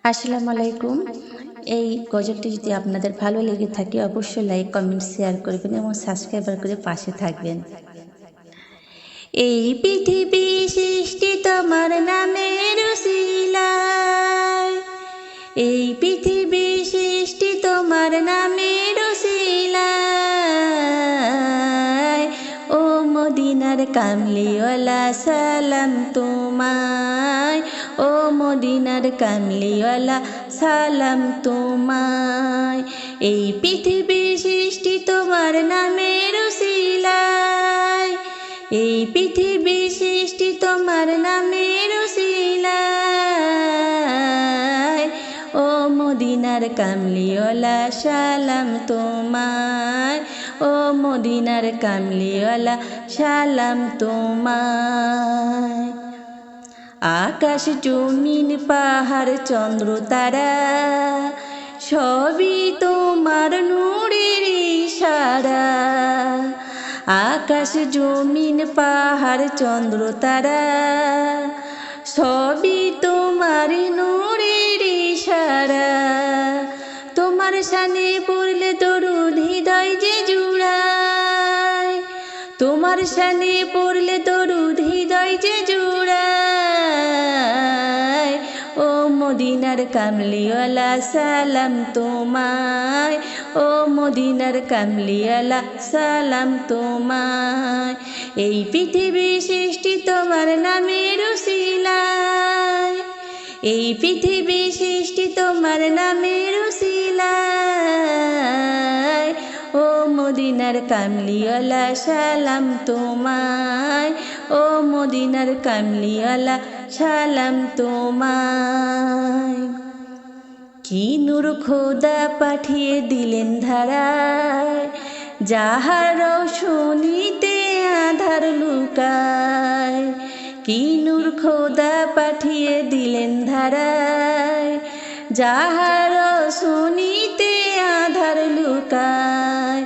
আসসালামু আলাইকুম। এই গজলটি যদি আপনাদের ভালো লেগে থাকে অবশ্যই লাইক, কমেন্ট, শেয়ার করবেন এবং সাবস্ক্রাইবার করে পাশে থাকবেন। এই পৃথিবী সৃষ্টি তোমার নামের উসিলায়, এই পৃথিবী সৃষ্টি তোমার নামের উসিলায়। ও মদিনার কামলিওয়ালা সালাম তোমায়, ও মদিনার কামলিওয়ালা সালাম তোমায়। এই পৃথিবী সৃষ্টি তোমার নামের উসিলায়, এই পৃথিবী সৃষ্টি তোমার নামের উসিলায়। ও মদিনার কামলিওয়ালা সালাম তোমায়, ও মদিনার কামলিওয়ালা সালাম তোমায়। আকাশ জমিন পাহাড় চন্দ্র তারা সবই তোমার নূরের ইশারা। আকাশ জমিন পাহাড় চন্দ্র তারা সবই তোমার নূরের ইশারা। তোমার শানে পড়লে দরুদ হৃদয় যে জুড়ায়, তোমার শানে পড়লে দরুদ হৃদয় যে জুড়ায়। ও মদিনার কামলিওয়ালা সালাম তোমায়, ও মদিনার কামলিওয়ালা সালাম তোমায়। এই পৃথিবী সৃষ্টি তোমার নামের উসিলায়, এই পৃথিবী সৃষ্টি তোমার নামের উসিলায়। ও মদিনার কামলিওয়ালা সালাম তোমায়, ও মদিনার কামলিওয়ালা সালাম তোমায়। কি নূর খোদা পাঠিয়ে দিলেন ধারায়, যাহার রৌশনীতে আধার লুকায়। কি নূর খোদা পাঠিয়ে দিলেন ধারায়, যাহার রৌশনীতে আধার লুকায়।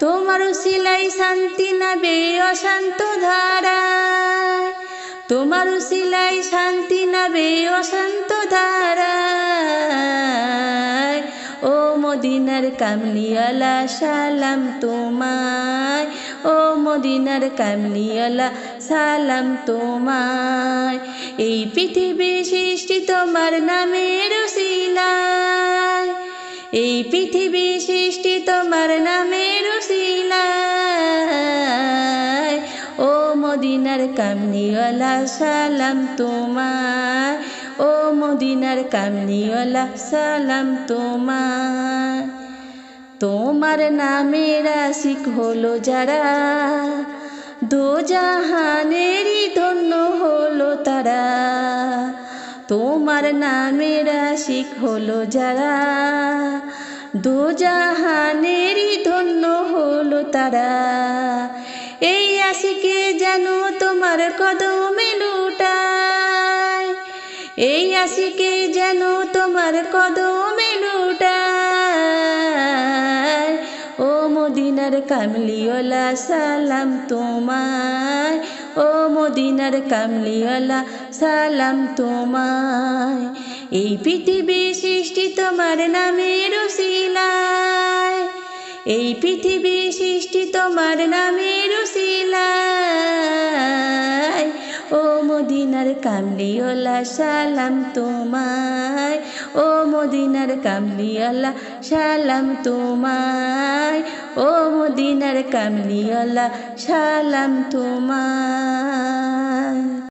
তোমার উসিলাই শান্তি নাবে অশান্ত ধারায়, তোমার উসিলাই শান্তি নাবে অশান্ত ধারায়। ও মদিনার কামলিওয়ালা সালাম তোমায়, ও মদিনার কামলিওয়ালা সালাম তোমায়। এই পৃথিবী সৃষ্টি তোমার নামের উসিলায়, এই পৃথিবী সৃষ্টি তোমার নামের উসিলায়। ও মদিনার কামলিওয়ালা সালাম তোমায়, ও মদিনার কামলিওয়ালা সালাম তোমায়। তোমার নামের আশিক হলো যারা, দোজাহানেরই ধন্য হলো তারা। তোমার নামের আশিক হলো যারা, দোজাহানেরই ধন্য হলো তারা। এই আশিকে যেন তোমার কদমে লুটায়, এই আশিকে যেন তোমার কদমে লুটায়। ও মদিনার কামলিওয়ালা সালাম তোমায়, ও মদিনার কামলিওয়ালা সালাম তোমায়। এই পৃথিবী সৃষ্টি তোমার নামের উসিলায়, এই পৃথিবী সৃষ্টি তোমার নামের উসিলায়। ও মদিনার কামলিওয়ালা সালাম তোমায়, ও মদিনার কামলিওয়ালা সালাম তোমায়, ও মদিনার কামলিওয়ালা সালাম তোমায়।